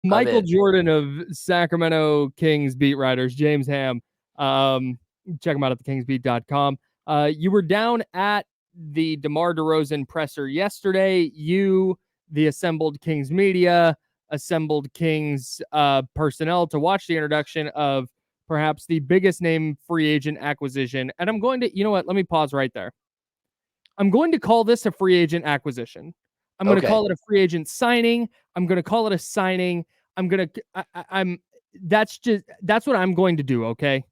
Michael Jordan of Sacramento Kings beat writers, James Ham. Check him out at thekingsbeat.com. You were down at the DeMar DeRozan presser yesterday. You, the assembled Kings media, assembled Kings personnel to watch the introduction of perhaps the biggest name free agent acquisition. And I'm going to, you know what? Let me pause right there. I'm going to call this a free agent acquisition. I'm going to call it a free agent signing. I'm going to call it a signing. That's what I'm going to do. Okay.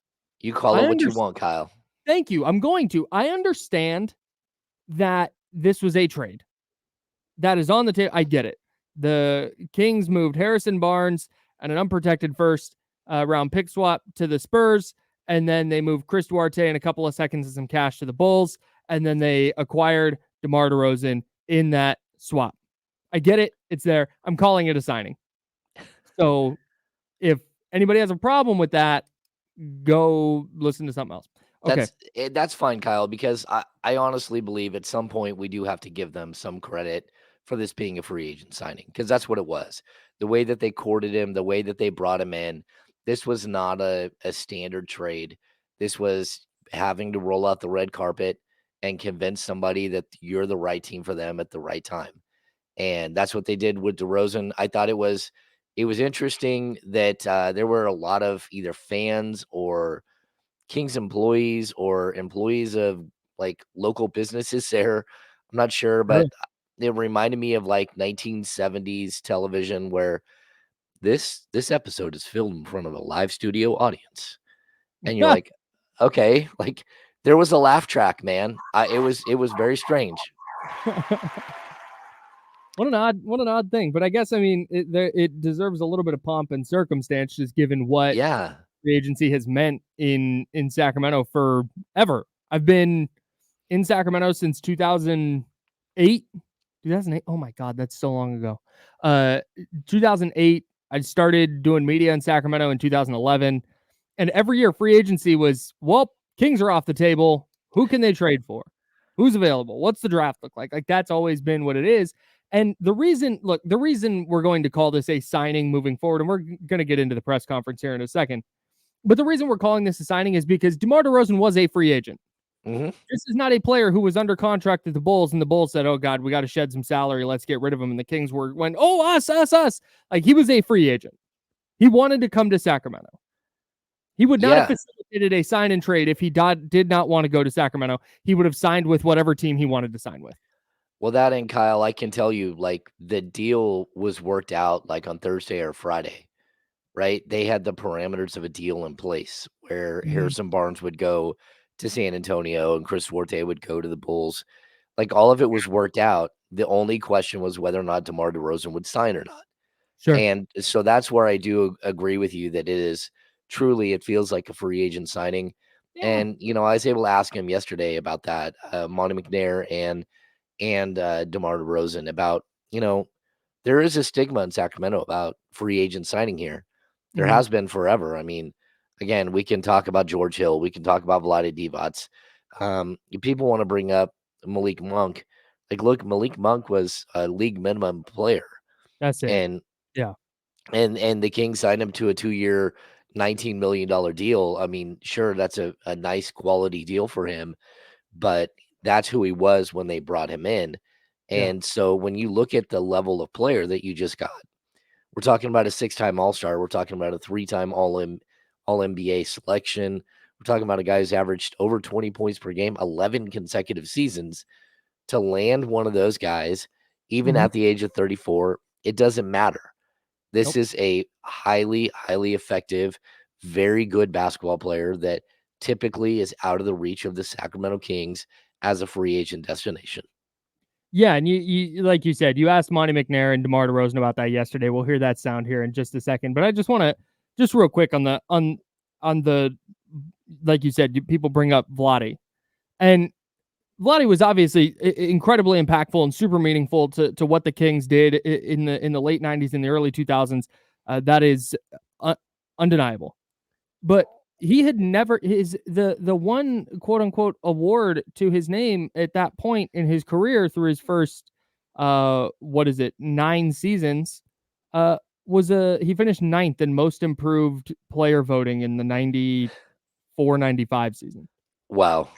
You call it what you want, Kyle. Thank you. I'm going to. I understand that this was a trade that is on the table. I get it. The Kings moved Harrison Barnes and an unprotected first round pick swap to the Spurs. And then they moved Chris Duarte and a couple of seconds and some cash to the Bulls. And then they acquired DeMar DeRozan in that swap. I get it. It's there. I'm calling it a signing. So if anybody has a problem with that, go listen to something else. Okay. That's fine, Kyle, because I honestly believe at some point we do have to give them some credit for this being a free agent signing, because that's what it was. The way that they courted him, the way that they brought him in, this was not a standard trade. This was having to roll out the red carpet and convince somebody that you're the right team for them at the right time. And that's what they did with DeRozan. I thought it was interesting that there were a lot of either fans or Kings employees or employees of like local businesses there. I'm not sure, but it reminded me of like 1970s television where this episode is filmed in front of a live studio audience. And you're like, okay, like there was a laugh track, man. It was very strange. What an odd thing. But I guess, I mean, it deserves a little bit of pomp and circumstance, just given what the agency has meant in Sacramento forever. I've been in Sacramento since 2008. 2008. Oh my God, that's so long ago. 2008. I started doing media in Sacramento in 2011. And every year free agency was, well, Kings are off the table. Who can they trade for? Who's available? What's the draft look like? Like, that's always been what it is. And the reason we're going to call this a signing moving forward, and we're going to get into the press conference here in a second, but the reason we're calling this a signing is because DeMar DeRozan was a free agent. Mm-hmm. This is not a player who was under contract at the Bulls, and the Bulls said, oh God, we got to shed some salary. Let's get rid of him. And the Kings went, oh, us. Like, he was a free agent. He wanted to come to Sacramento. He would not have facilitated a sign and trade if he did not want to go to Sacramento. He would have signed with whatever team he wanted to sign with. Well, that and Kyle, I can tell you, like, the deal was worked out like on Thursday or Friday, right? They had the parameters of a deal in place where Harrison Barnes would go to San Antonio and Chris Duarte would go to the Bulls. Like, all of it was worked out. The only question was whether or not DeMar DeRozan would sign or not. Sure. And so that's where I do agree with you that it is truly, it feels like a free agent signing. Yeah. And, you know, I was able to ask him yesterday about that, Monty McNair and DeMar DeRozan, about, you know, there is a stigma in Sacramento about free agent signing here. There has been forever. I mean, again, we can talk about George Hill. We can talk about Vlade Divac. People want to bring up Malik Monk. Like, look, Malik Monk was a league minimum player. That's it. And yeah. And the Kings signed him to a 2-year, $19 million deal. I mean, sure, that's a nice quality deal for him, but that's who he was when they brought him in. And so when you look at the level of player that you just got, we're talking about a 6-time All-Star. We're talking about a 3-time All-NBA selection. We're talking about a guy who's averaged over 20 points per game, 11 consecutive seasons. To land one of those guys, even at the age of 34, it doesn't matter. This is a highly, highly effective, very good basketball player that typically is out of the reach of the Sacramento Kings as a free agent destination. Yeah, and you like you said, you asked Monty McNair and DeMar DeRozan about that yesterday. We'll hear that sound here in just a second. But I just want to, just real quick on the, like you said, people bring up Vlade. And Vlade was obviously incredibly impactful and super meaningful to what the Kings did in the late 90s and the early 2000s. That is undeniable. But he had never the one quote unquote award to his name at that point in his career through his first 9 seasons he finished 9th in most improved player voting in the 94-95 season. Wow.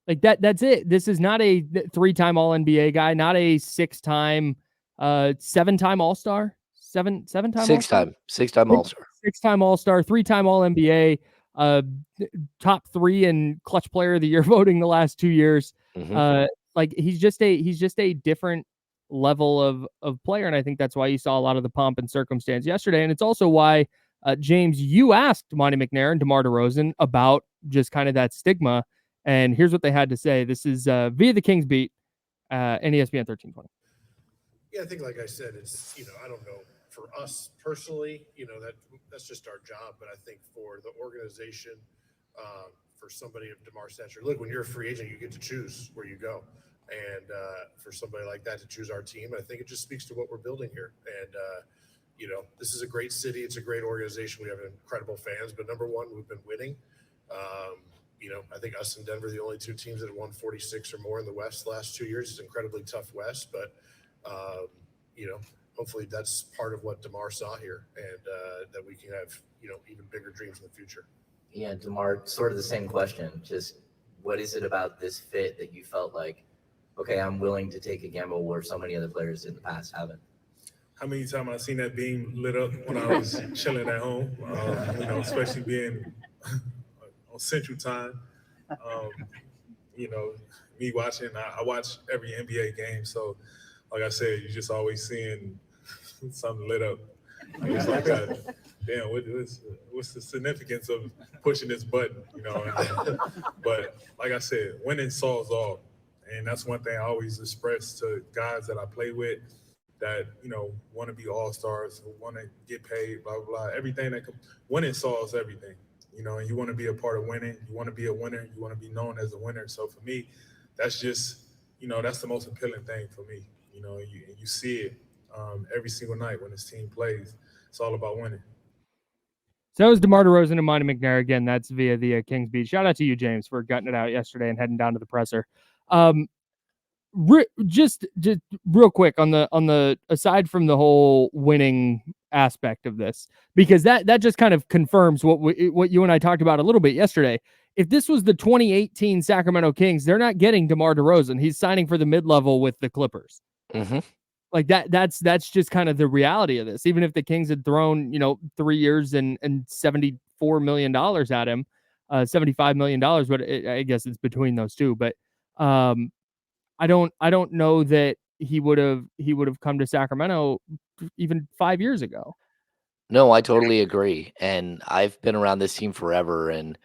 Like that's it. This is not a 3-time All NBA guy, not a 6-time 7-time All-Star. 7-time All-Star? 6-time All-Star. 6-time All-Star, 3-time All NBA, top 3 in clutch player of the year voting the last 2 years. Like he's just a different level of player, and I think that's why you saw a lot of the pomp and circumstance yesterday. And it's also why James, you asked Monty McNair and DeMar DeRozan about just kind of that stigma, and here's what they had to say. This is via the Kings Beat, ESPN 1320. Yeah, I think, like I said, it's, I don't know, for us personally, that's just our job. But I think for the organization, for somebody of DeMar's stature, look, when you're a free agent, you get to choose where you go. And for somebody like that to choose our team, I think it just speaks to what we're building here. And, this is a great city. It's a great organization. We have incredible fans. But number one, we've been winning. I think us and Denver are the only 2 teams that have won 46 or more in the West the last 2 years. It's an incredibly tough West. But, hopefully that's part of what DeMar saw here, and that we can have, even bigger dreams in the future. Yeah, DeMar, sort of the same question. Just what is it about this fit that you felt like, okay, I'm willing to take a gamble where so many other players in the past haven't? How many times I've seen that beam lit up when I was chilling at home, especially being on Central Time. Me watching, I watch every NBA game, so like I said, you're just always seeing something lit up. It's like, damn, what's the significance of pushing this button, But like I said, winning solves all. And that's one thing I always express to guys that I play with that, want to be all-stars, want to get paid, blah, blah, blah. Everything winning solves everything, and you want to be a part of winning. You want to be a winner. You want to be known as a winner. So for me, that's just, that's the most appealing thing for me. You see it every single night when this team plays. It's all about winning. So that was DeMar DeRozan and Monty McNair. Again, that's via the Kings Beat. Shout out to you, James, for gutting it out yesterday and heading down to the presser. Just real quick on the aside from the whole winning aspect of this, because that just kind of confirms what you and I talked about a little bit yesterday. If this was the 2018 Sacramento Kings, they're not getting DeMar DeRozan. He's signing for the mid-level with the Clippers. Like that's just kind of the reality of this. Even if the Kings had thrown, 3 years and $74 million at him, $75 million, but I guess it's between those two. But I don't know that he would have come to Sacramento even 5 years ago. No, I totally agree. And I've been around this team forever, and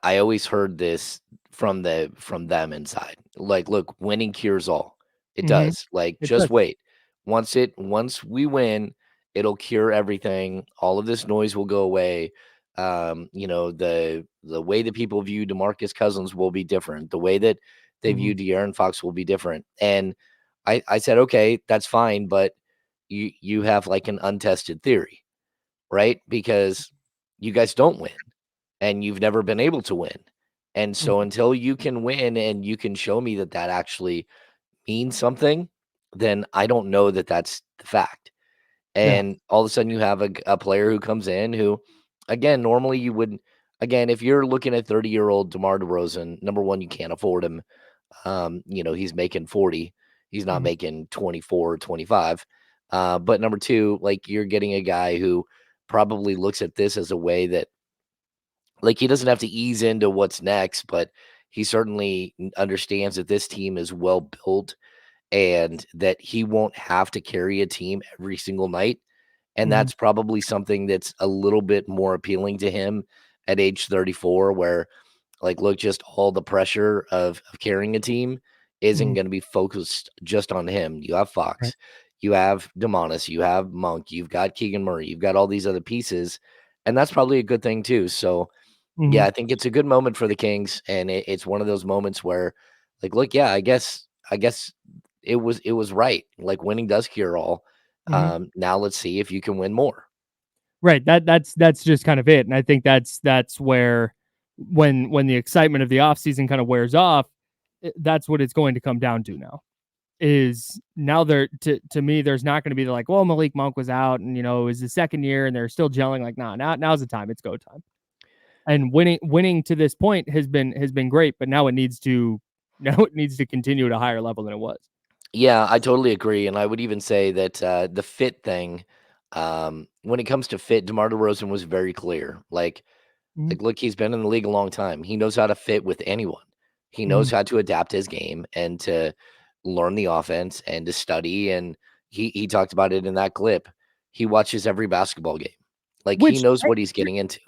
I always heard this from them inside. Like, look, winning cures all. It does. Like, just wait. Once we win, it'll cure everything. All of this noise will go away. The way that people view DeMarcus Cousins will be different. The way that they view De'Aaron Fox will be different. And I said, okay, that's fine, but you have like an untested theory, right? Because you guys don't win, and you've never been able to win. And so until you can win and you can show me that actually means something, then I don't know that that's the fact. And all of a sudden you have a player who comes in who, again, normally you wouldn't. Again, if you're looking at 30-year-old DeMar DeRozan, number one, you can't afford him. He's making 40. He's not making 24 or 25. But number two, like, you're getting a guy who probably looks at this as a way that, like, he doesn't have to ease into what's next, but he certainly understands that this team is well built and that he won't have to carry a team every single night. And that's probably something that's a little bit more appealing to him at age 34, where, like, look, just all the pressure of carrying a team isn't going to be focused just on him. You have Fox, you have Demonis, you have Monk, you've got Keegan Murray, you've got all these other pieces, and that's probably a good thing too. So, yeah, I think it's a good moment for the Kings, and it's one of those moments where, like, look, yeah, I guess it was right. Like, winning does cure all. Now let's see if you can win more. Right. That's just kind of it. And I think that's where when the excitement of the offseason kind of wears off, that's what it's going to come down to now. is now to me, there's not going to be like, well, Malik Monk was out and, it was the second year and they're still gelling. Like, now's the time. It's go time. And winning to this point has been great, but now it needs to continue at a higher level than it was. Yeah, I totally agree. And I would even say that the fit thing, when it comes to fit, DeMar DeRozan was very clear. Like, look, he's been in the league a long time. He knows how to fit with anyone. He knows how to adapt his game and to learn the offense and to study. And he talked about it in that clip. He watches every basketball game. Like, he knows what he's getting into.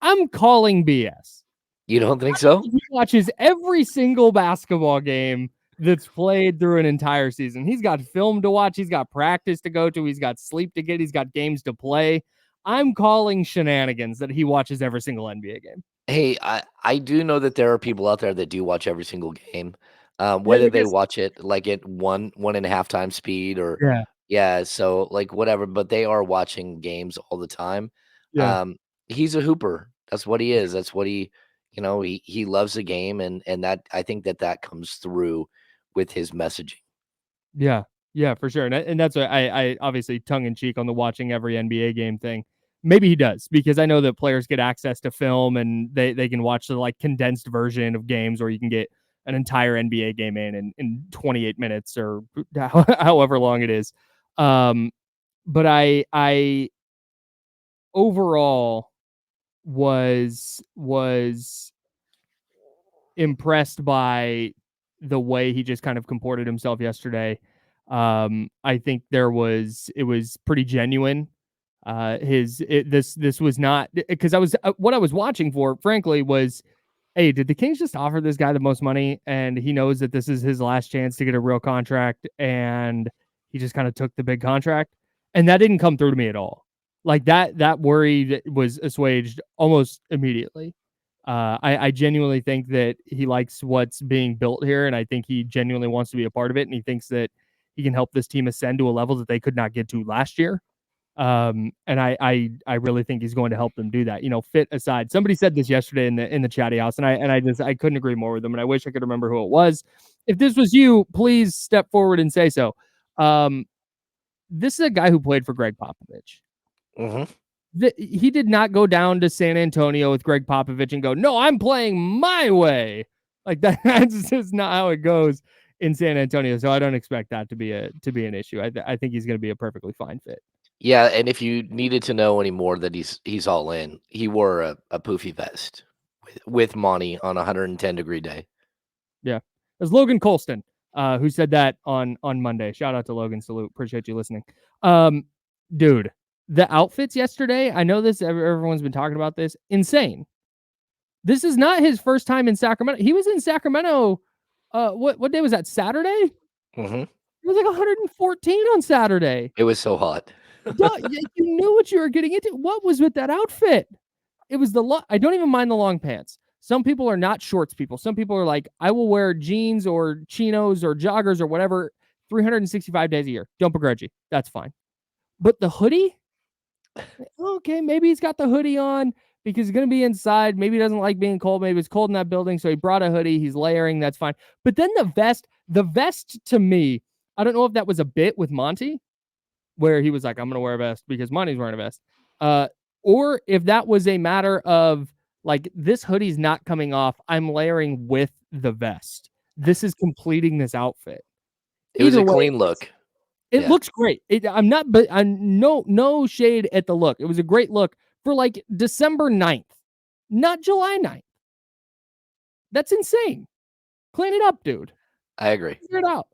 I'm calling BS. You don't think so? He watches every single basketball game that's played through an entire season. He's got film to watch. He's got practice to go to. He's got sleep to get. He's got games to play. I'm calling shenanigans that he watches every single NBA game. Hey, I do know that there are people out there that do watch every single game, whether they watch it like at 1.5 times speed or so like whatever, but they are watching games all the time. Yeah. He's a hooper. That's what he is. That's what he loves the game, and that I think that comes through with his messaging. Yeah, for sure. And that's what I obviously tongue in cheek on the watching every NBA game thing. Maybe he does, because I know that players get access to film and they can watch the like condensed version of games, or you can get an entire NBA game in 28 minutes or however long it is. But I overall was impressed by the way he just kind of comported himself yesterday. I think it was pretty genuine. This was not, because what I was watching for, frankly, was, hey, did the Kings just offer this guy the most money and he knows that this is his last chance to get a real contract and he just kind of took the big contract? And that didn't come through to me at all. Like that worry was assuaged almost immediately. I genuinely think that he likes what's being built here, and I think he genuinely wants to be a part of it, and he thinks that he can help this team ascend to a level that they could not get to last year. And I really think he's going to help them do that. Fit aside, somebody said this yesterday in the chatty house, and I couldn't agree more with them, and I wish I could remember who it was. If this was you, please step forward and say so. This is a guy who played for Greg Popovich. He did not go down to San Antonio with Greg Popovich and go, no, I'm playing my way. Like that's just not how it goes in San Antonio. So I don't expect that to be an issue. I think he's going to be a perfectly fine fit. Yeah, and if you needed to know any more that he's all in, he wore a poofy vest with Monty on a 110-degree day. Yeah, it was Logan Colston who said that on Monday. Shout out to Logan. Salute. Appreciate you listening. Dude, the outfits yesterday, I know this, everyone's been talking about this. Insane. This is not his first time in Sacramento. He was in Sacramento. What day was that? Saturday? It was like 114 on Saturday. It was so hot. You knew what you were getting into. What was with that outfit? It was I don't even mind the long pants. Some people are not shorts people. Some people are like, I will wear jeans or chinos or joggers or whatever 365 days a year. Don't begrudge you. That's fine. But the hoodie? Okay, maybe he's got the hoodie on because he's going to be inside. Maybe he doesn't like being cold. Maybe it's cold in that building, so he brought a hoodie. He's layering. That's fine. But then the vest to me, I don't know if that was a bit with Monty, where he was like, I'm going to wear a vest because Monty's wearing a vest. Or if that was a matter of like, this hoodie's not coming off. I'm layering with the vest. This is completing this outfit. It was a clean look. It looks great. I'm no shade at the look. It was a great look for like December 9th, not July 9th. That's insane. Clean it up, dude. I agree. Figure it out.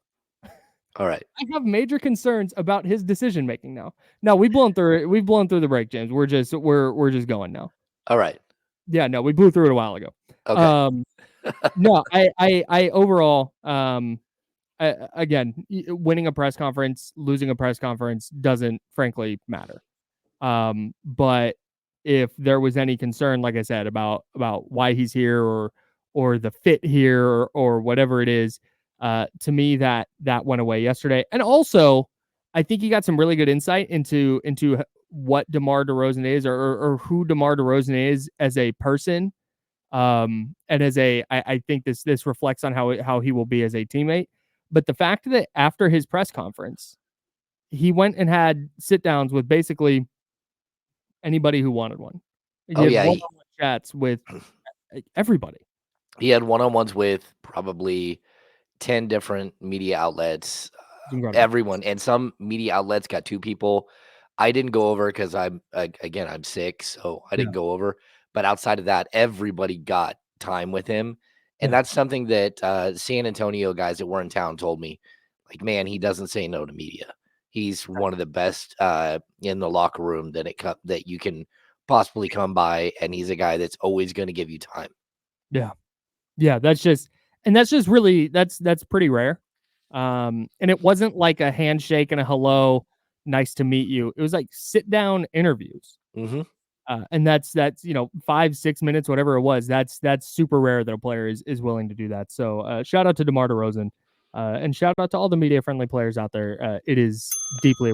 All right. I have major concerns about his decision making now. No, we've blown through it. We've blown through the break, James. We're just going now. All right. Yeah, no, we blew through it a while ago. Okay. No, I overall, again, winning a press conference, losing a press conference doesn't frankly matter. But if there was any concern, like I said, about why he's here or the fit here or whatever it is, to me that went away yesterday. And also, I think he got some really good insight into what DeMar DeRozan is or who DeMar DeRozan is as a person. And as I think this reflects on how he will be as a teammate. But the fact that after his press conference, he went and had sit downs with basically anybody who wanted one. He had one-on-one chats with everybody. He had one-on-ones with probably 10 different media outlets, everyone. And some media outlets got 2 people. I didn't go over because I'm sick, so I didn't go over. But outside of that, everybody got time with him. And that's something that San Antonio guys that were in town told me. Like, man, he doesn't say no to media. He's one of the best in the locker room that you can possibly come by. And he's a guy that's always going to give you time. Yeah. Yeah, that's just really that's pretty rare. And it wasn't like a handshake and a hello, nice to meet you. It was like sit down interviews. Mm-hmm. And that's 5-6 minutes, whatever it was. That's super rare that a player is willing to do that. So shout out to DeMar DeRozan, and shout out to all the media friendly players out there. It is deeply